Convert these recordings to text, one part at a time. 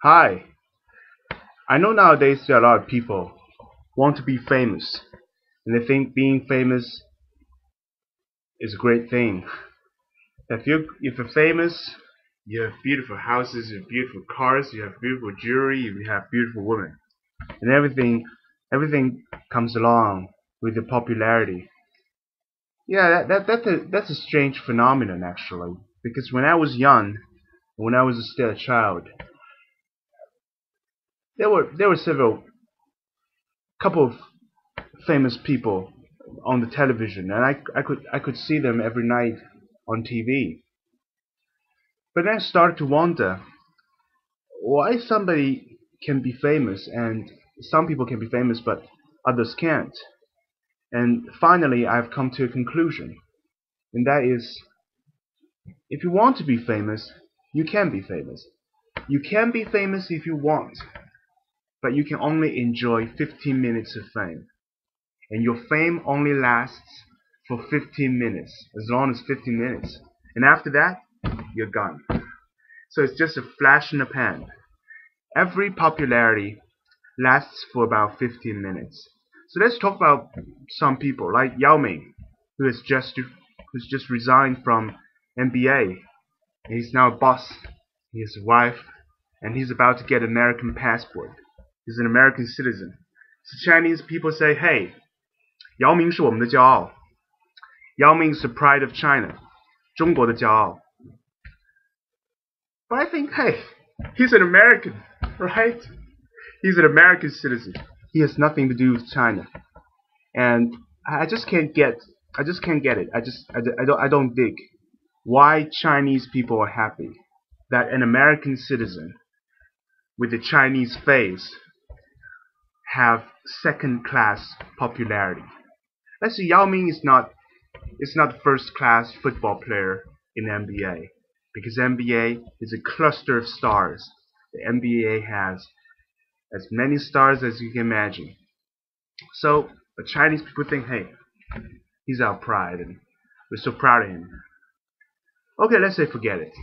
Hi. I know nowadays there are a lot of people want to be famous, and they think being famous is a great thing. If you're famous, you have beautiful houses, you have beautiful cars, you have beautiful jewelry, you have beautiful women, and everything comes along with the popularity. Yeah, that's a strange phenomenon actually, because when I was young, when I was still a child, there were several couple of famous people on the television, and I could see them every night on TV. But then I started to wonder why somebody can be famous and some people can be famous but others can't. And finally I've come to a conclusion, and that is, if you want to be famous, you can be famous. You can be famous if you want, but you can only enjoy 15 minutes of fame. And your fame only lasts for 15 minutes, as long as 15 minutes. And after that, you're gone. So it's just a flash in the pan. Every popularity lasts for about 15 minutes. So let's talk about some people like Yao Ming, who's just resigned from NBA. He's now a boss. He has a wife, and he's about to get an American passport. He's an American citizen. So Chinese people say, "Hey, 姚明是我们的骄傲." Yao Ming is the pride of China. 中国的骄傲. But I think, hey, he's an American, right? He's an American citizen. He has nothing to do with China. And I just can't get it. I don't dig why Chinese people are happy that an American citizen with a Chinese face have second-class popularity. Let's say Yao Ming is not a first-class football player in the NBA, because NBA is a cluster of stars. The NBA has as many stars as you can imagine. So the Chinese people think, hey, he's our pride, and we're so proud of him. Okay, let's say forget it,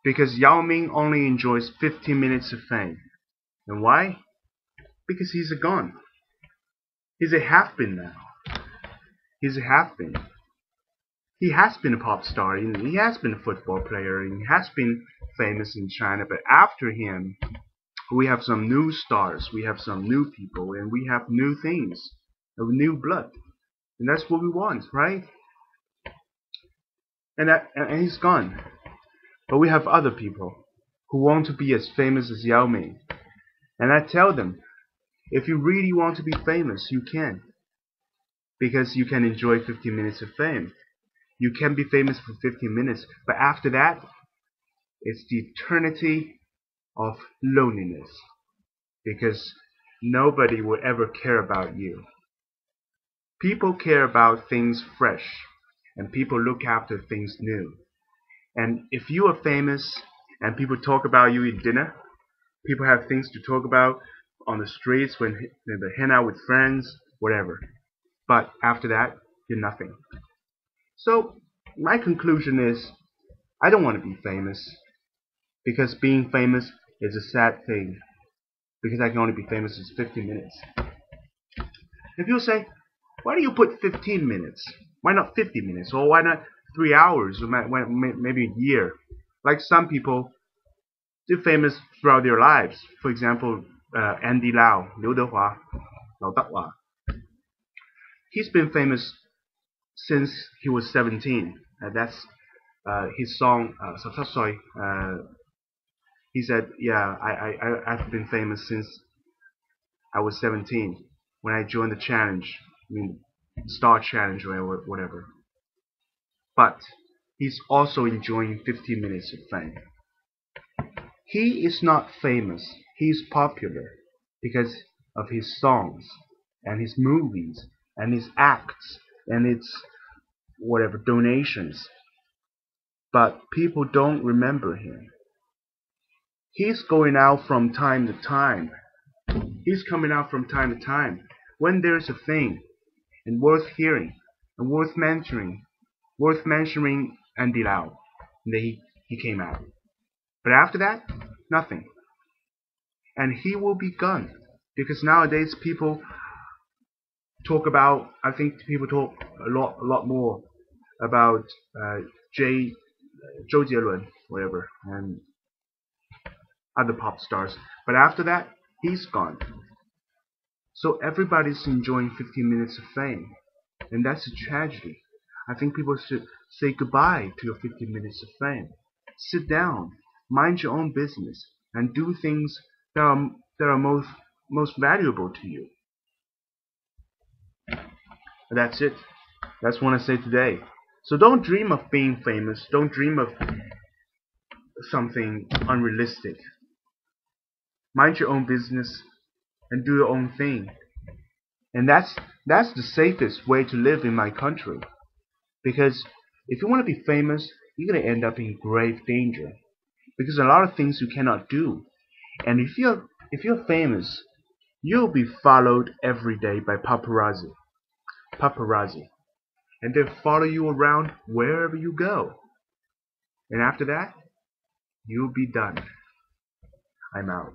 because Yao Ming only enjoys 15 minutes of fame. And why? Because he's a gone. He's a have-been now. He's a have-been. He has been a pop star, and he has been a football player, and he has been famous in China, but after him, we have some new stars, we have some new people, and we have new things, new blood. And that's what we want, right? And he's gone. But we have other people who want to be as famous as Yao Ming. And I tell them, if you really want to be famous, you can. Because you can enjoy 15 minutes of fame. You can be famous for 15 minutes, but after that, it's the eternity of loneliness. Because nobody will ever care about you. People care about things fresh, and people look after things new. And if you are famous and people talk about you at dinner, people have things to talk about on the streets when they hang out with friends, whatever. But after that, you're nothing. So my conclusion is, I don't want to be famous, because being famous is a sad thing, because I can only be famous for 15 minutes. If you say, why do you put 15 minutes? Why not 50 minutes? Or why not 3 hours? Or maybe a year? Like some people, they're famous throughout their lives. For example, Andy Lau, Liu Dehua, Lau Dahua. He's been famous since he was 17. That's his song, he said, yeah, I've been famous since I was 17, when I joined the challenge, Star Challenge or whatever. But he's also enjoying 15 minutes of fame. He is not famous, he's popular because of his songs and his movies and his acts and its whatever donations. But people don't remember him. He's going out from time to time. He's coming out from time to time when there's a thing and worth hearing and worth mentioning Andy Lau. And then he came out. But after that, nothing. and he will be gone. Because nowadays people talk about, I think people talk a lot more about J, Zhou Jielun, whatever, and other pop stars. But after that, he's gone. So everybody's enjoying 15 minutes of fame, and that's a tragedy. I think people should say goodbye to your 15 minutes of fame. Sit down, mind your own business, and do things that are most valuable to you. That's it. That's what I say today. So don't dream of being famous. Don't dream of something unrealistic. Mind your own business and do your own thing. And that's the safest way to live in my country. Because if you want to be famous, you're gonna end up in grave danger. Because a lot of things you cannot do. And if you're famous, you'll be followed every day by paparazzi. Paparazzi. And they'll follow you around wherever you go. And after that, you'll be done. I'm out.